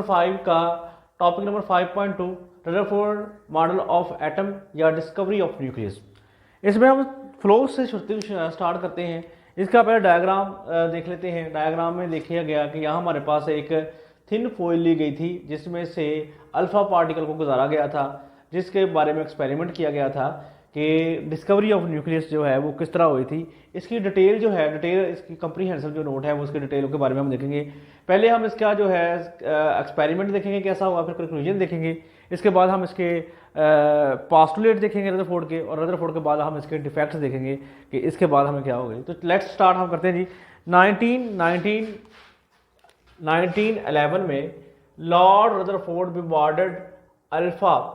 5 का topic number 5.2 Rutherford model of atom या discovery of nucleus. इसमें हम फ्लो से स्टार्ट करते हैं। इसका पहले डायग्राम देख लेते हैं। डायग्राम में देखा गया कि यहाँ हमारे पास एक थिन फॉइल ली गई थी जिसमें से अल्फा पार्टिकल को गुजारा गया था, जिसके बारे में एक्सपेरिमेंट किया गया था कि डिस्कवरी ऑफ न्यूक्लियस जो है वो किस तरह हुई थी। इसकी डिटेल जो है, डिटेल इसकी कंप्रीहेंसिव जो नोट है वो उसकी डिटेल के बारे में हम देखेंगे। पहले हम इसका जो है एक्सपेरिमेंट देखेंगे कैसा हुआ, फिर कंक्लूजन देखेंगे। इसके बाद हम इसके पास्टुलेट देखेंगे रदरफोर्ड के, और रदरफोर्ड के बाद हम इसके डिफेक्ट्स देखेंगे कि इसके बाद हमें क्या हो गई। तो लेट्स स्टार्ट हम करते हैं जी। 1911 में Lord Rutherford bombarded alpha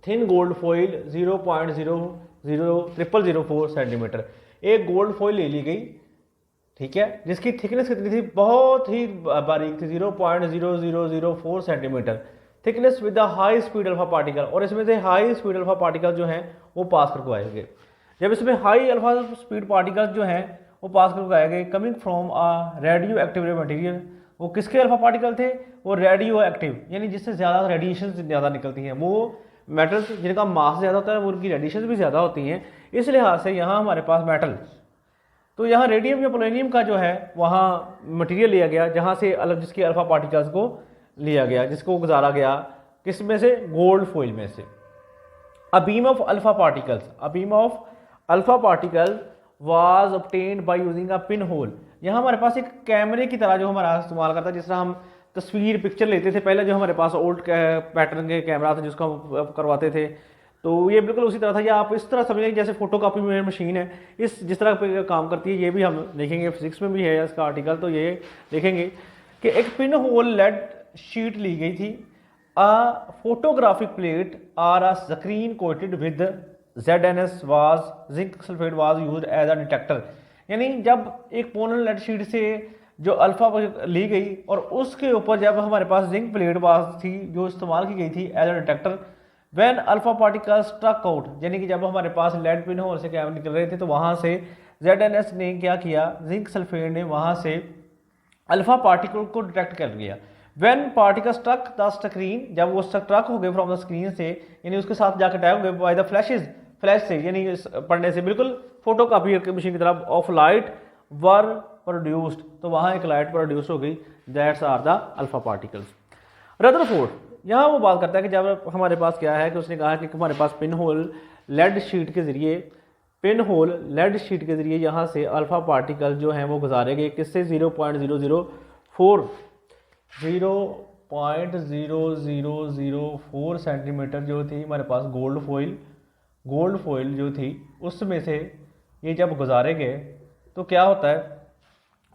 thin gold foil 0.00004 centimetre. एक गोल्ड फॉइल ले ली गई, ठीक है, जिसकी थिकनेस कितनी थी, बहुत ही बारीक थी, 0.0004 centimetre thickness with the high speed alpha particle. और इसमें से हाई स्पीड अल्फा पार्टिकल जो हैं वो पास करके आएंगे। जब इसमें हाई अल्फा स्पीड पार्टिकल्स जो हैं वो पास करके आएंगे coming from a radio active material. वो किसके अल्फा पार्टिकल थे? वो रेडियो एक्टिव, यानी जिससे ज़्यादा रेडिएशन ज़्यादा निकलती हैं। वो मेटल्स जिनका मास ज़्यादा होता है वो उनकी रेडिएशन भी ज़्यादा होती हैं। इस लिहाज से यहाँ हमारे पास मेटल, तो यहाँ रेडियम या पोलोनियम का जो है वहाँ मटेरियल लिया गया, जहाँ से अलग जिसके अल्फा पार्टिकल्स को लिया गया, जिसको गुजारा गया किस में से? गोल्ड फॉइल में से। A beam of alpha particle was obtained by using a pin hole. यहाँ हमारे पास एक कैमरे की तरह जो हमारा इस्तेमाल करता है, जिस तरह हम तस्वीर पिक्चर लेते थे पहले, जो हमारे पास ओल्ड पैटर्न के कैमरा थे जिसको हम करवाते थे, तो ये बिल्कुल उसी तरह था। या आप इस तरह समझें जैसे फोटोकॉपी मशीन है, इस जिस तरह पे काम करती है, ये भी हम देखेंगे। फिजिक्स में भी है इसका आर्टिकल, तो ये देखेंगे कि एक पिन होल लेड शीट ली गई थी। A photographic plate or a screen coated with ZNS was zinc sulphate was used as a detector. यानी जब एक पोनल लेड शीट से जो अल्फा ली गई और उसके ऊपर जब हमारे पास जिंक प्लेट वाज थी जो इस्तेमाल की गई थी as a detector, when alpha particle struck out, यानी कि जब हमारे पास लेड पिन होल से क्या निकल रहे थे, तो वहाँ से ZNS ने क्या किया, जिंक सल्फेट ने वहाँ से अल्फा पार्टिकल को डिटेक्ट कर लिया। When particle struck the screen, जब वो स्ट्रक हो गए फ्रॉम द स्क्रीन से, यानी उसके साथ जाकर टैग हो गए बाय द फ्लैश से, यानी पढ़ने से बिल्कुल फोटो कॉपी मशीन की तरफ, ऑफ लाइट वर प्रोड्यूस्ड, तो वहाँ एक लाइट प्रोड्यूस हो गई। That's are the alpha particles. Rutherford यहाँ वो बात करता है कि जब हमारे पास क्या है कि उसने कहा कि हमारे पास पिन होल लेड शीट के ज़रिए यहाँ से अल्फा पार्टिकल जो हैं वो गुजारे गए किससे? 0.0004 सेंटीमीटर जो थी हमारे पास गोल्ड फॉइल जो थी, उसमें से ये जब गुजारे गए तो क्या होता है,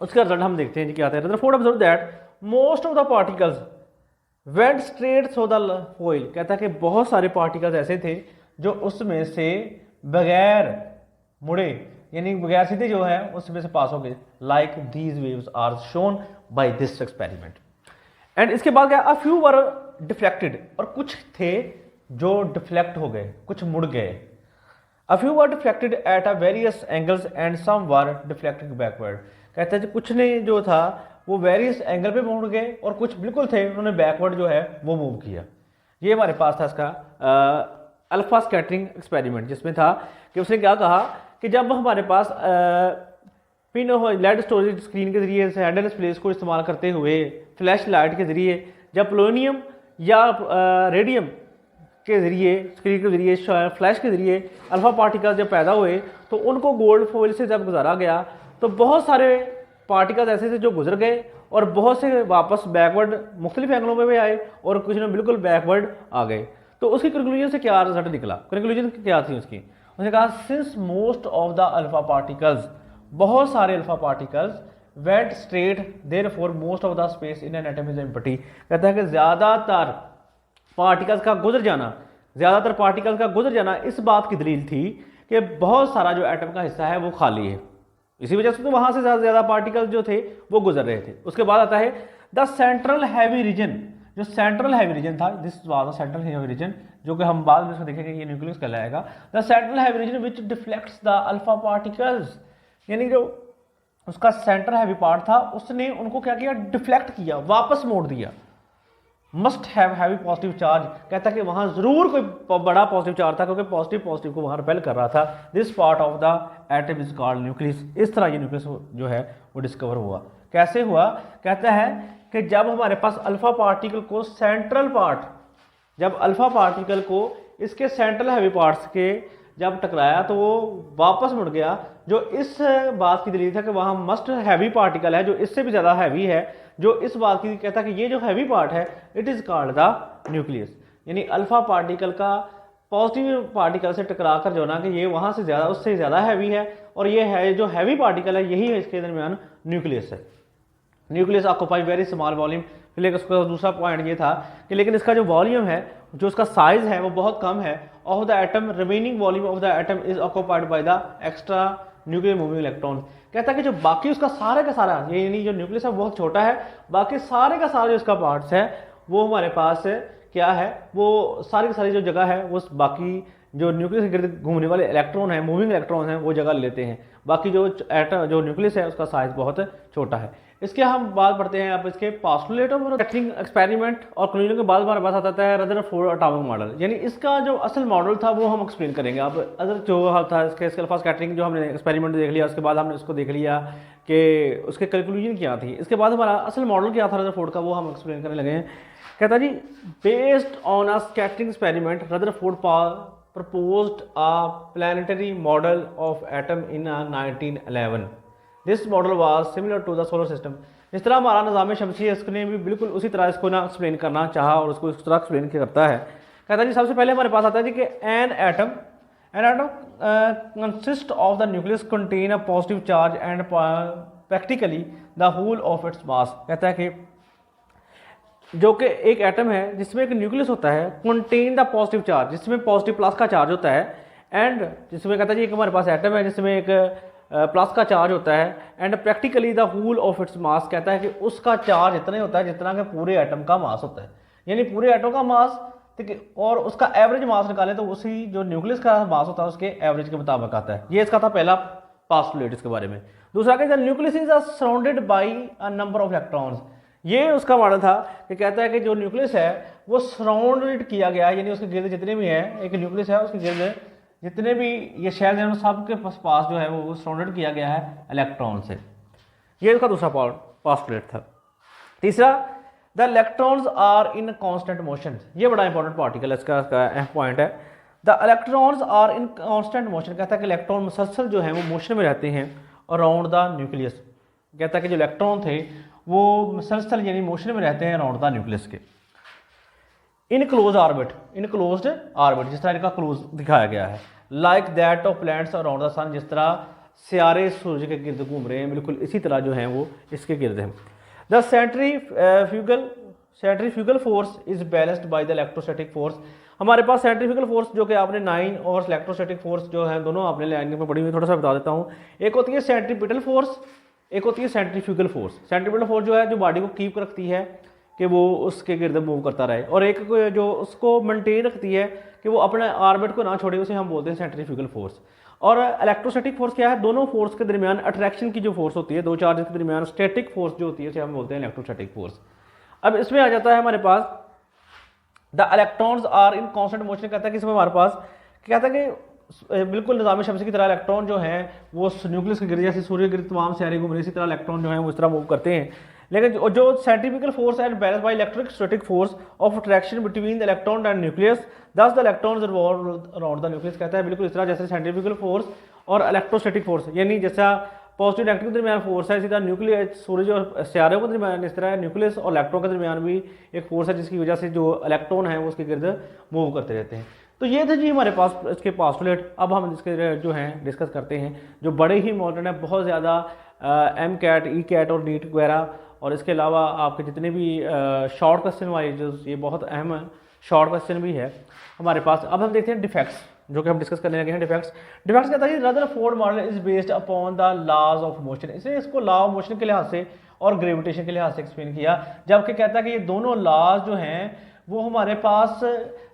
उसका रिजल्ट हम देखते हैं जी क्या आता है। Rutherford observe that most of the particles went straight through the foil. कहता है कि बहुत सारे पार्टिकल्स ऐसे थे जो उसमें से बगैर मुड़े, यानी बगैर सीधे जो है उसमें से पास हो गए। Like these waves are shown by this experiment. And इसके बाद क्या, अ फ्यू वर डिफ्लेक्टेड, और कुछ थे जो डिफ्लेक्ट हो गए, कुछ मुड़ गए। A few were deflected at a various angles and some were deflected backward। कहते हैं कुछ ने जो था वो वेरियस एंगल पे मुड़ गए और कुछ बिल्कुल थे उन्होंने बैकवर्ड जो है वो मूव किया। ये हमारे पास था इसका अल्फा स्कैटरिंग एक्सपेरिमेंट, जिसमें था कि उसने क्या कहा कि जब हमारे पास पिन लेड स्टोरेज स्क्रीन के जरिए ZNS प्लेस को इस्तेमाल करते हुए फ्लैश लाइट के जरिए जब पोलोनियम या रेडियम के जरिए, स्क्रीन के जरिए, फ्लैश के जरिए अल्फा पार्टिकल जब पैदा हुए तो उनको गोल्ड फॉइल से जब गुजारा गया तो बहुत सारे पार्टिकल्स ऐसे थे जो गुजर गए और बहुत से वापस बैकवर्ड मुख्तलिफ एंगलों में भी आए और कुछ ने बिल्कुल बैकवर्ड आ गए। तो उसकी कंक्लूजन से क्या रिजल्ट निकला? कंक्लूजन क्या थी उसकी? उसने कहा since most of the alpha particles, बहुत सारे alpha particles went straight therefore most of the space in an atom is empty. कहता है कि ज़्यादातर पार्टिकल्स का गुजर जाना इस बात की दलील थी कि बहुत सारा जो एटम का हिस्सा है वो खाली है, इसी वजह से तो वहां से ज़्यादा पार्टिकल्स जो थे वो गुजर रहे थे। उसके बाद आता है द सेंट्रल हैवी रीजन, जो सेंट्रल हैवी रीजन था, this was the central heavy region, जो कि हम बाद में इसको देखेंगे ये न्यूक्लियस कहलाएगा। The central heavy region which deflects the alpha particles, यानी जो उसका सेंटर हैवी पार्ट था उसने उनको क्या किया? डिफ्लेक्ट किया, वापस मोड़ दिया। Must have heavy positive charge, कहता है कि वहाँ ज़रूर कोई बड़ा पॉजिटिव चार्ज था, क्योंकि पॉजिटिव पॉजिटिव को वहाँ रिपेल कर रहा था। This part of the atom is called nucleus. इस तरह ये न्यूक्लियस जो है वो डिस्कवर हुआ। कैसे हुआ? कहता है कि जब हमारे पास अल्फा पार्टिकल को सेंट्रल पार्ट, जब अल्फा पार्टिकल को इसके सेंट्रल हैवी पार्ट्स के जब टकराया तो वो वापस मुड़ गया, जो इस बात की दलील था कि वहाँ मस्ट हैवी पार्टिकल है जो इससे भी ज़्यादा हैवी है, जो इस बात की कहता है कि ये जो हैवी पार्ट है it is called the nucleus. यानी अल्फा पार्टिकल का पॉजिटिव पार्टिकल से टकरा कर जो ना कि ये वहाँ से ज़्यादा, उससे ज़्यादा हैवी है, और ये है जो हैवी पार्टिकल है यही है इसके दरमियान न्यूक्लियस है। Nucleus occupy very small volume. लेकिन उसका दूसरा पॉइंट ये था कि लेकिन इसका जो वॉल्यूम है, जो उसका साइज है वो बहुत कम है। Of the atom remaining volume of the atom is occupied by the extra nuclear moving electron. कहता है कि जो बाकी उसका सारे का सारा, ये यानी जो न्यूक्लियस है बहुत छोटा है, बाकी सारे का सारा जो उसका पार्ट्स है वो हमारे पास क्या है, वो सारी की सारी जो जगह है वो बाकी जो न्यूक्लियस के गिर्द घूमने वाले इलेक्ट्रॉन हैं, मूविंग इलेक्ट्रॉन हैं, वो जगह लेते हैं। बाकी जो एटम जो न्यूक्लियस है उसका साइज बहुत छोटा है। इसके हम बात पढ़ते हैं अब इसके पास्टुलेट ऑफ टेस्टिंग एक्सपेरिमेंट, और कंक्लूजन के बाद हमारे पास आता है रदरफोर्ड एटॉमिक मॉडल। यानी इसका जो असल मॉडल था वो हम एक्सप्लेन करेंगे। अब अदर जो था इसके अल्फा स्कैटरिंग जो हमने एक्सपेरिमेंट देख लिया, उसके बाद हमने इसको देख लिया कि उसके कंक्लूजन क्या थी। इसके बाद हमारा असल मॉडल क्या था रदरफोर्ड का, वो हम एक्सप्लेन करने लगे हैं। कहता जी, based on a scattering experiment Rutherford proposed a planetary model of atom in 1911. This model was similar to the solar system. जिस तरह हमारा निज़ाम शमसी है इसने भी बिल्कुल उसी तरह इसको ना एक्सप्लेन करना चाहा और उसको इस तरह एक्सप्लेन करता है। कहता है जी सबसे पहले हमारे पास आता है जी कि an atom consist of the nucleus contain a positive charge and practically the whole of its mass. कहता है कि जो कि एक एटम है जिसमें एक न्यूक्लियस होता है, कंटेन द पॉजिटिव चार्ज, जिसमें पॉजिटिव प्लस का चार्ज होता है, एंड जिसमें कहता है जी एक हमारे पास एटम है जिसमें एक प्लस का चार्ज होता है, and practically the whole of its mass. कहता है कि उसका चार्ज इतना ही होता है जितना कि पूरे एटम का मास होता है। यानी पूरे एटम का मास और उसका एवरेज मास निकालें तो उसी जो न्यूक्लियस का मास होता है उसके एवरेज के मुताबिक आता है। ये इसका था पहला पास्टुलेट इसके बारे में। दूसरा कि nucleus is surrounded by a number of electrons. ये उसका मॉडल था कि कहता है कि जो न्यूक्लियस है वो सराउंडेड किया गया है, यानी उसके गिर्द जितने भी हैं, एक न्यूक्लियस है उसके गिर्द जितने भी ये शेल हैं सब के पास जो है वो सराउंडेड किया गया है इलेक्ट्रॉन से। ये उसका दूसरा पास्टुलेट था। तीसरा, the electrons are in constant motion. ये बड़ा इंपॉर्टेंट पार्टिकल इसका पॉइंट है। The electrons are in constant motion. कहता है कि इलेक्ट्रॉन मुसलसल जो है वो मोशन में रहते हैं अराउंड द न्यूक्लियस। कहता है कि जो इलेक्ट्रॉन थे वो मुसलसल यानी मोशन में रहते हैं अराउंड द न्यूक्लियस के। In close orbit, in closed orbit, जिस तरह इनका क्लोज दिखाया गया है, like that of planets around the sun, जिस तरह सियारे सूरज के गिर्द घूम रहे हैं, बिल्कुल इसी तरह जो है वो इसके गिर्द हैं। The centrifugal force is balanced by the electrostatic force. हमारे पास सेंट्रीफ्यूगल फोर्स जो कि आपने 9 और इलेक्ट्रोस्टैटिक फोर्स जो है दोनों आपने लाइन में पढ़ी हुई, थोड़ा सा बता देता हूँ। एक होती है सेंट्रीपिटल फोर्स, एक होती है सेंट्रीफ्यूगल फोर्स। सेंट्रीपिटल फोर्स जो है जो बॉडी को कीप रखती है कि वो उसके गिर्द मूव करता रहे, और एक जो उसको मेंटेन रखती है कि वो अपने ऑर्बिट को ना छोड़े, उसे हम बोलते हैं सेंट्रीफ्यूगल फोर्स। और इलेक्ट्रोस्टैटिक फोर्स क्या है? दोनों फोर्स के दरमियान अट्रैक्शन की जो फोर्स होती है, दो चार्जेस के दरमियान स्टैटिक फोर्स जो होती है उसे हम बोलते हैं इलेक्ट्रोस्टैटिक फोर्स। अब इसमें आ जाता है हमारे पास the electrons are in constant motion. कहता है कि इसमें हमारे पास कहता है कि बिल्कुल निज़ाम शमसी की तरह इलेक्ट्रॉन जो हैं वो न्यूक्लियस के गिर्द जैसे सूर्य के गिर्द तमाम सियारे घूम रहे, इसी तरह इलेक्ट्रॉन जो है वो इस तरह मूव करते हैं। लेकिन जो centrifugal force and balance by electric static force of attraction between the electron and nucleus, thus the electrons revolve around the nucleus. कहता है बिल्कुल इस तरह जैसे सेंट्रीफ्यूगल फोर्स और इलेक्ट्रोस्टैटिक फोर्स, यानी जैसा पॉजिटिव नेगेटिव के दरमियान फोर्स है, इसी तरह न्यूक्लियस सूरज और सियारों के दरमियान इस तरह न्यूक्लियस और इलेक्ट्रॉन के दरमियान भी एक फोर्स है जिसकी वजह से जो इलेक्ट्रॉन है वो उसके गिर्द मूव करते रहते हैं। तो ये थे जी हमारे पास इसके पास्टुलेट। अब हम इसके जो हैं डिस्कस करते हैं जो बड़े ही इंपॉर्टेंट है, बहुत ज़्यादा MCAT, ECAT और नीट वगैरह, और इसके अलावा आपके जितने भी शॉर्ट क्वेश्चन वाले जो ये बहुत अहम शॉर्ट क्वेश्चन भी है हमारे पास। अब हम देखते हैं डिफेक्ट्स जो कि हम डिस्कस करने लगे हैं। डिफेक्ट्स कहता है Rutherford model is based upon the laws of motion. इसने इसको लॉ ऑफ मोशन के लिहाज से और ग्रेविटेशन के लिहाज से एक्सप्लेन किया, जबकि कहता है कि ये दोनों लॉज जो हैं वो हमारे पास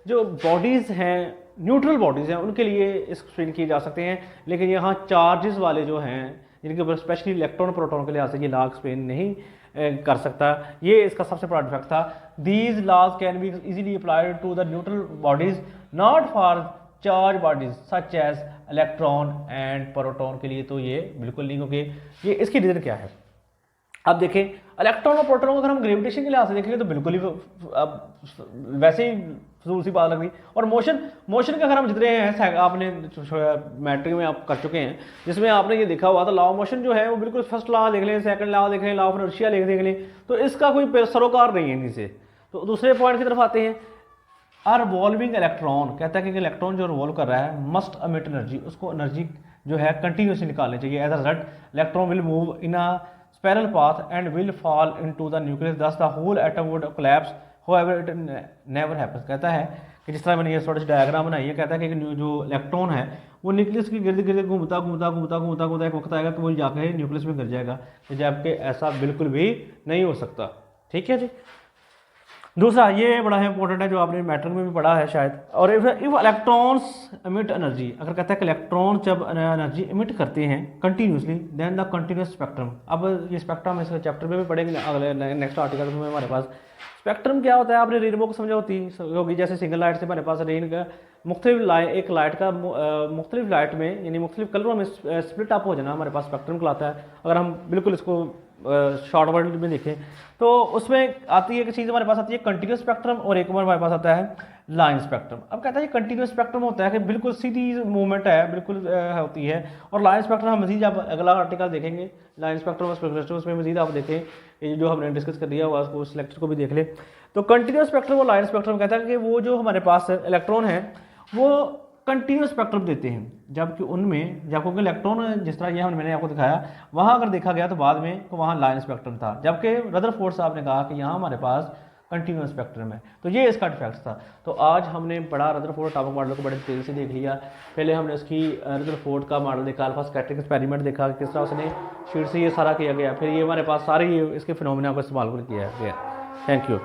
जो बॉडीज़ हैं, न्यूट्रल बॉडीज़ हैं, उनके लिए एक्सप्लेन किए जा सकते हैं, लेकिन यहाँ चार्जेस वाले जो हैं जिनके ऊपर स्पेशली इलेक्ट्रॉन प्रोटॉन के लिहाज से ये लॉ एक्सप्लेन नहीं कर सकता। ये इसका सबसे बड़ा डिफेक्ट था। These laws can be easily applied to the neutral bodies not for charge bodies such as electron and proton के लिए तो ये बिल्कुल नहीं, क्योंकि ये इसकी रीज़न क्या है। अब देखें इलेक्ट्रॉन और प्रोटॉन को अगर हम ग्रेविटेशन के लिहाज से देखेंगे तो बिल्कुल ही अब वैसे ही फजूल सी बात लग रही। और मोशन का अगर हम जितने हैं आपने मैट्रिक में आप कर चुके हैं, जिसमें आपने ये देखा हुआ था लॉ ऑफ मोशन जो है वो बिल्कुल फर्स्ट लॉ देख लें, सेकंड लॉ देख लें, लॉ ऑफ इनर्शिया देख लें, तो इसका कोई सरोकार नहीं है इनसे। तो दूसरे पॉइंट की तरफ आते हैं। अ रिवॉल्विंग इलेक्ट्रॉन कहता है कि इलेक्ट्रॉन जो रिवॉल्व कर रहा है मस्ट अमिट एनर्जी, उसको एनर्जी जो है कंटिन्यूसली निकालनी चाहिए। As a result electron will move in a spiral path and will fall into the nucleus, thus the whole atom would collapse, however it never happens। कहता है कि जिस तरह मैंने ये थोड़ी सी डायग्राम बनाई है, कहता है कि जो इलेक्ट्रॉन है वो न्यूक्लियस के गिर्द गिर्द घूमता एक वक्त आएगा कि वो जाकर न्यूक्लियस में गिर जाएगा, जबकि ऐसा बिल्कुल भी नहीं हो सकता। ठीक है जी। दूसरा ये बड़ा है इंपॉर्टेंट है, जो आपने मैट्रिक में भी पढ़ा है शायद। और इफ इलेक्ट्रॉन्स इमिट एनर्जी, अगर कहता है कि इलेक्ट्रॉन जब एनर्जी इमिट करते हैं continuously then the continuous spectrum. अब ये स्पेक्ट्रम इस चैप्टर में भी पढ़ेंगे अगले नेक्स्ट आर्टिकल में। हमारे पास स्पेक्ट्रम क्या होता है, आपने रेनबो को समझा होगी, जैसे सिंगल लाइट से हमारे पास रेन का मुख्तलिफ लाइट, एक लाइट का मुख्तलिफ लाइट में यानी मुख्तलिफ कलरों में स्प्लिट अप हो जाना हमारे पास स्पेक्ट्रम कहलाता है। अगर हम बिल्कुल इसको शॉर्ट वर्ड में देखें तो उसमें आती है एक चीज़ हमारे पास आती है कंटिन्यूस स्पेक्ट्रम, और एक बार हमारे पास आता है लाइन स्पेक्ट्रम। अब कहता है कंटिन्यूस स्पेक्ट्रम होता है कि बिल्कुल सीधी मूवमेंट है, बिल्कुल होती है। और लाइन स्पेक्ट्रम हम मजीद जब अगला आर्टिकल देखेंगे लाइन स्पेक्ट्रम और स्पेक्ट्रम, उसमें मजीद आप देखें ये जो हमने डिस्कस कर दिया हुआ उसको सिलेक्टर को भी देख ले। तो कंटिन्यूस स्पेक्ट्रम और लाइन स्पेक्ट्रम कहता है कि वो जो हमारे पास इलेक्ट्रॉन है वो कंटिन्यूस स्पेक्ट्रम देते हैं, जबकि उनमें जब क्योंकि इलेक्ट्रॉन जिस तरह ये मैंने आपको दिखाया वहाँ अगर देखा गया तो बाद में तो वहाँ लाइन स्पेक्ट्रम था, जबकि रदरफोर्ड साहब ने कहा कि यहाँ हमारे पास कंटिन्यूस स्पेक्ट्रम है। तो ये इसका डिफेक्ट था। तो आज हमने बड़ा रदरफोर्ड एटॉमिक मॉडल को बड़े तेज़ी से देख लिया। पहले हमने उसकी रदरफोर्ड का मॉडल देखा, अल्फा स्कैटरिंग एक्सपेरिमेंट देखा, किस तरह उसने शीट से ये सारा किया गया, फिर ये हमारे पास सारे ये इसके फिनोमिना को इस्तेमाल किया गया। Thank you.